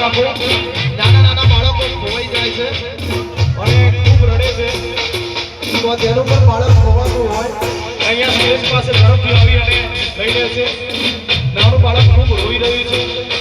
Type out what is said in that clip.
રાખો. નાના નાના બાળકો ખોવાઈ જાય છે અને ખૂબ રડે છે. તો તેનું પણ બાળક ખોવાતું હોય અહીંયા સ્ટેજ પાસે ઝડપથી આવી અને લઈ લે છે. નાનું બાળક ખૂબ રોઈ રહ્યું છે.